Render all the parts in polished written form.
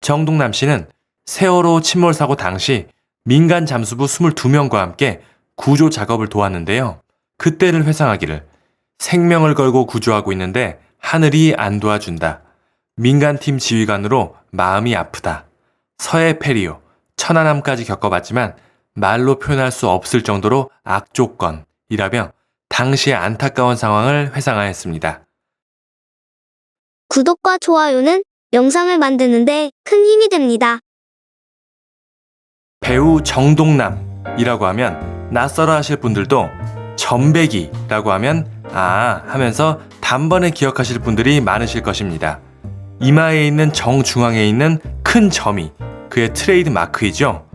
정동남 씨는 세월호 침몰 사고 당시 민간 잠수부 22명과 함께 구조 작업을 도왔는데요. 그때를 회상하기를 생명을 걸고 구조하고 있는데 하늘이 안 도와준다. 민간팀 지휘관으로 마음이 아프다. 서해 페리오, 천안함까지 겪어봤지만 말로 표현할 수 없을 정도로 악조건이라며 당시의 안타까운 상황을 회상하였습니다. 구독과 좋아요는 영상을 만드는데 큰 힘이 됩니다. 배우 정동남이라고 하면 낯설어 하실 분들도 전배기라고 하면 하면서 단번에 기억하실 분들이 많으실 것입니다. 이마에 있는 정중앙에 있는 큰 점이 그의 트레이드 마크이죠.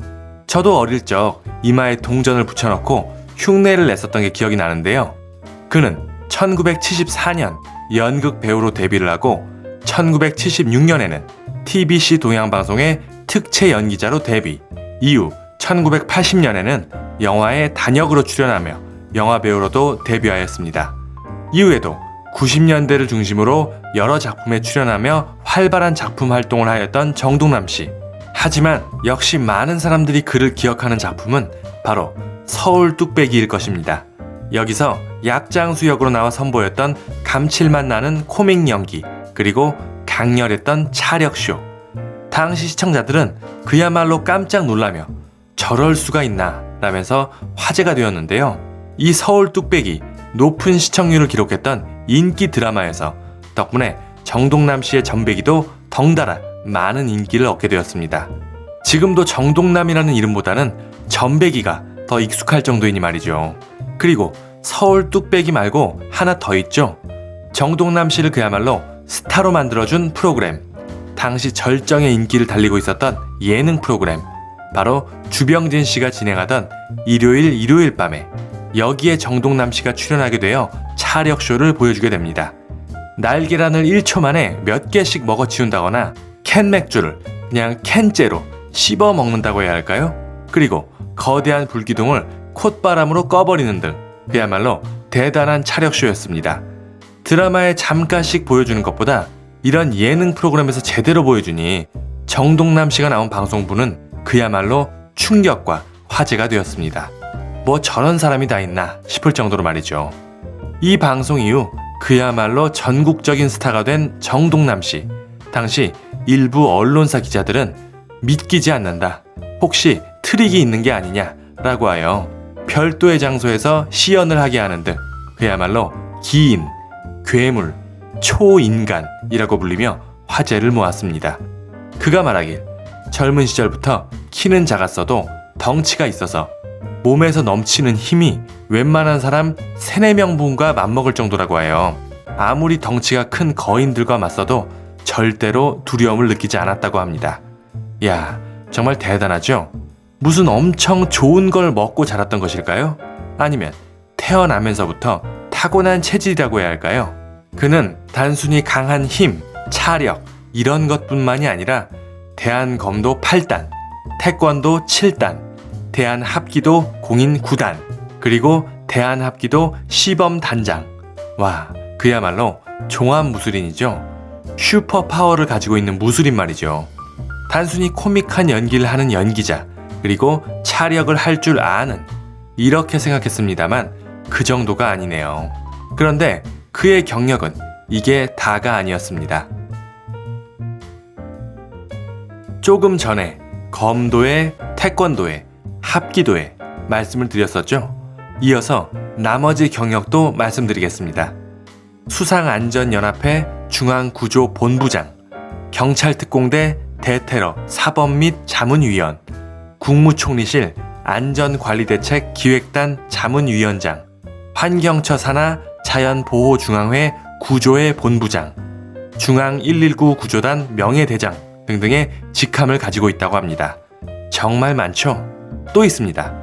저도 어릴 적 이마에 동전을 붙여넣고 흉내를 냈었던 게 기억이 나는데요. 그는 1974년 연극 배우로 데뷔를 하고 1976년에는 TBC 동양방송의 특채 연기자로 데뷔, 이후 1980년에는 영화에 단역으로 출연하며 영화배우로도 데뷔하였습니다. 이후에도 90년대를 중심으로 여러 작품에 출연하며 활발한 작품 활동을 하였던 정동남 씨. 하지만 역시 많은 사람들이 그를 기억하는 작품은 바로 서울 뚝배기일 것입니다. 여기서 약장수 역으로 나와 선보였던 감칠맛 나는 코믹 연기, 그리고 강렬했던 차력쇼. 당시 시청자들은 그야말로 깜짝 놀라며 저럴 수가 있나 라면서 화제가 되었는데요. 이 서울 뚝배기 높은 시청률을 기록했던 인기 드라마에서 덕분에 정동남 씨의 전배기도 덩달아 많은 인기를 얻게 되었습니다. 지금도 정동남이라는 이름보다는 전배기가 더 익숙할 정도이니 말이죠. 그리고 서울 뚝배기 말고 하나 더 있죠. 정동남 씨를 그야말로 스타로 만들어준 프로그램, 당시 절정의 인기를 달리고 있었던 예능 프로그램, 바로 주병진 씨가 진행하던 일요일 밤에 여기에 정동남 씨가 출연하게 되어 차력쇼를 보여주게 됩니다. 날계란을 1초 만에 몇 개씩 먹어치운다거나 캔 맥주를 그냥 캔째로 씹어 먹는다고 해야 할까요? 그리고 거대한 불기둥을 콧바람으로 꺼버리는 등 그야말로 대단한 차력쇼였습니다. 드라마에 잠깐씩 보여주는 것보다 이런 예능 프로그램에서 제대로 보여주니 정동남 씨가 나온 방송부는 그야말로 충격과 화제가 되었습니다. 뭐 저런 사람이 다 있나 싶을 정도로 말이죠. 이 방송 이후 그야말로 전국적인 스타가 된 정동남 씨. 당시 일부 언론사 기자들은 믿기지 않는다. 혹시 트릭이 있는 게 아니냐라고 하여 별도의 장소에서 시연을 하게 하는 등 그야말로 기인, 괴물, 초인간이라고 불리며 화제를 모았습니다. 그가 말하길 젊은 시절부터 키는 작았어도 덩치가 있어서 몸에서 넘치는 힘이 웬만한 사람 3-4명분과 맞먹을 정도라고 해요. 아무리 덩치가 큰 거인들과 맞서도 절대로 두려움을 느끼지 않았다고 합니다. 야, 정말 대단하죠? 무슨 엄청 좋은 걸 먹고 자랐던 것일까요? 아니면 태어나면서부터 타고난 체질이라고 해야 할까요? 그는 단순히 강한 힘, 차력 이런 것뿐만이 아니라 대한검도 8단, 태권도 7단, 대한합기도 공인 9단, 그리고 대한합기도 시범단장. 와, 그야말로 종합무술인이죠. 슈퍼파워를 가지고 있는 무술인 말이죠. 단순히 코믹한 연기를 하는 연기자, 그리고 차력을 할 줄 아는, 이렇게 생각했습니다만 그 정도가 아니네요. 그런데 그의 경력은 이게 다가 아니었습니다. 조금 전에 검도회, 태권도회, 합기도회 말씀을 드렸었죠. 이어서 나머지 경력도 말씀드리겠습니다. 수상안전연합회 중앙구조본부장, 경찰특공대 대테러 사법 및 자문위원, 국무총리실 안전관리대책 기획단 자문위원장, 환경처 산하 자연보호중앙회 구조회 본부장, 중앙 119 구조단 명예대장 등등의 직함을 가지고 있다고 합니다. 정말 많죠? 또 있습니다.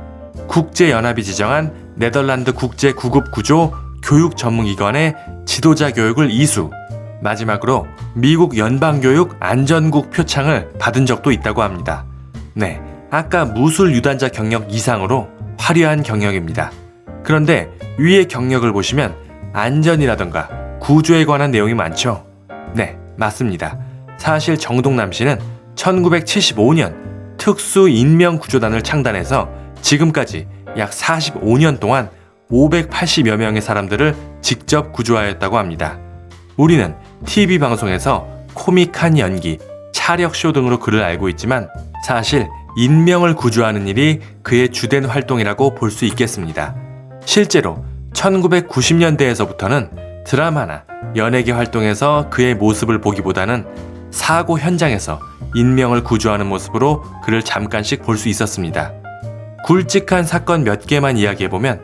국제연합이 지정한 네덜란드 국제구급구조 교육전문기관의 지도자 교육을 이수, 마지막으로 미국 연방교육 안전국 표창을 받은 적도 있다고 합니다. 네, 아까 무술 유단자 경력 이상으로 화려한 경력입니다. 그런데 위의 경력을 보시면 안전이라던가 구조에 관한 내용이 많죠? 네, 맞습니다. 사실 정동남 씨는 1975년 특수인명구조단을 창단해서 지금까지 약 45년 동안 580여 명의 사람들을 직접 구조하였다고 합니다. 우리는 TV 방송에서 코믹한 연기, 차력쇼 등으로 그를 알고 있지만 사실 인명을 구조하는 일이 그의 주된 활동이라고 볼 수 있겠습니다. 실제로 1990년대에서부터는 드라마나 연예계 활동에서 그의 모습을 보기보다는 사고 현장에서 인명을 구조하는 모습으로 그를 잠깐씩 볼 수 있었습니다. 굵직한 사건 몇 개만 이야기해보면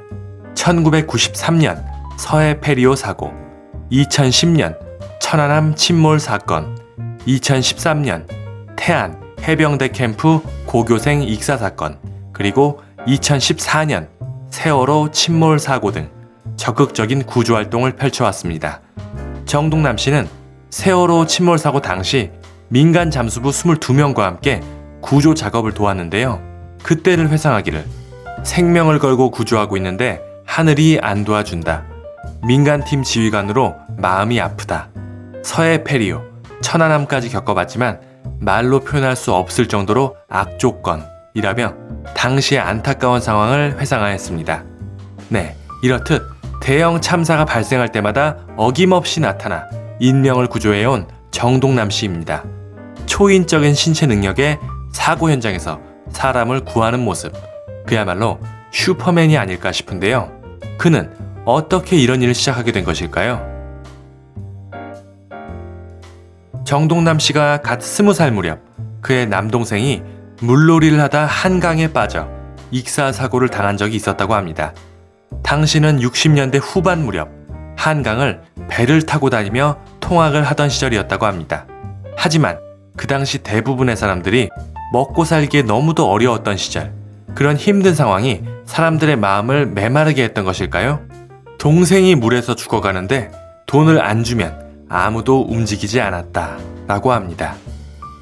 1993년 서해 페리오 사고, 2010년 천안함 침몰 사건, 2013년 태안 해병대 캠프 고교생 익사 사건, 그리고 2014년 세월호 침몰 사고 등 적극적인 구조 활동을 펼쳐왔습니다. 정동남 씨는 세월호 침몰 사고 당시 민간 잠수부 22명과 함께 구조 작업을 도왔는데요. 그때를 회상하기를 생명을 걸고 구조하고 있는데 하늘이 안 도와준다. 민간팀 지휘관으로 마음이 아프다. 서해 페리오, 천안함까지 겪어봤지만 말로 표현할 수 없을 정도로 악조건이라며 당시의 안타까운 상황을 회상하였습니다. 네, 이렇듯 대형 참사가 발생할 때마다 어김없이 나타나 인명을 구조해온 정동남 씨입니다. 초인적인 신체 능력에 사고 현장에서 사람을 구하는 모습, 그야말로 슈퍼맨이 아닐까 싶은데요. 그는 어떻게 이런 일을 시작하게 된 것일까요? 정동남 씨가 갓 20살 무렵 그의 남동생이 물놀이를 하다 한강에 빠져 익사 사고를 당한 적이 있었다고 합니다. 당시는 60년대 후반 무렵 한강을 배를 타고 다니며 통학을 하던 시절이었다고 합니다. 하지만 그 당시 대부분의 사람들이 먹고 살기에 너무도 어려웠던 시절, 그런 힘든 상황이 사람들의 마음을 메마르게 했던 것일까요? 동생이 물에서 죽어가는데 돈을 안 주면 아무도 움직이지 않았다 라고 합니다.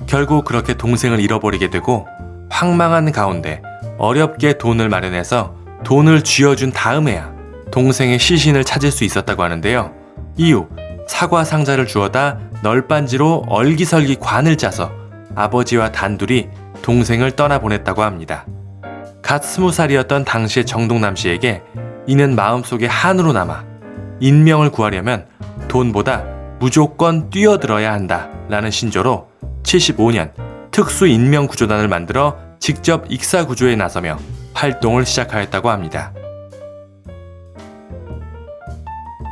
결국 그렇게 동생을 잃어버리게 되고 황망한 가운데 어렵게 돈을 마련해서 돈을 쥐어준 다음에야 동생의 시신을 찾을 수 있었다고 하는데요. 이후 사과 상자를 주워다 널빤지로 얼기설기 관을 짜서 아버지와 단둘이 동생을 떠나보냈다고 합니다. 갓 20살이었던 당시의 정동남 씨에게 이는 마음속에 한으로 남아 인명을 구하려면 돈보다 무조건 뛰어들어야 한다 라는 신조로 75년 특수인명구조단을 만들어 직접 익사구조에 나서며 활동을 시작하였다고 합니다.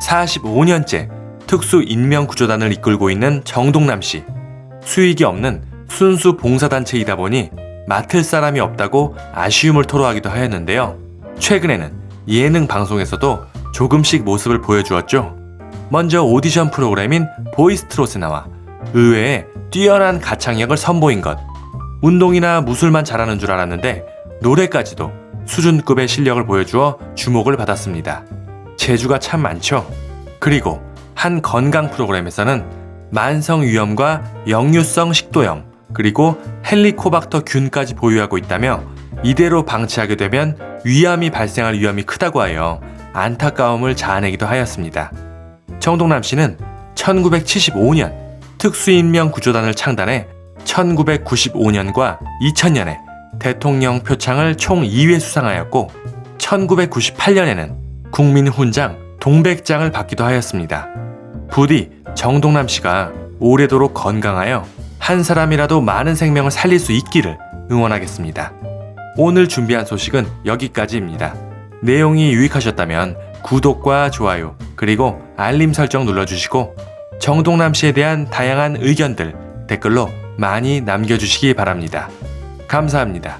45년째 특수인명구조단을 이끌고 있는 정동남 씨. 수익이 없는 순수 봉사단체이다 보니 맡을 사람이 없다고 아쉬움을 토로하기도 하였는데요. 최근에는 예능 방송에서도 조금씩 모습을 보여주었죠. 먼저 오디션 프로그램인 보이스트롯에 나와 의외의 뛰어난 가창력을 선보인 것. 운동이나 무술만 잘하는 줄 알았는데 노래까지도 수준급의 실력을 보여주어 주목을 받았습니다. 재주가 참 많죠. 그리고 한 건강 프로그램에서는 만성위염과 역류성 식도염, 그리고 헬리코박터 균까지 보유하고 있다며 이대로 방치하게 되면 위암이 발생할 위험이 크다고 하여 안타까움을 자아내기도 하였습니다. 정동남 씨는 1975년 특수인명구조단을 창단해 1995년과 2000년에 대통령 표창을 총 2회 수상하였고 1998년에는 국민훈장 동백장을 받기도 하였습니다. 부디 정동남 씨가 오래도록 건강하여 한 사람이라도 많은 생명을 살릴 수 있기를 응원하겠습니다. 오늘 준비한 소식은 여기까지입니다. 내용이 유익하셨다면 구독과 좋아요 그리고 알림 설정 눌러주시고 정동남 씨에 대한 다양한 의견들 댓글로 많이 남겨주시기 바랍니다. 감사합니다.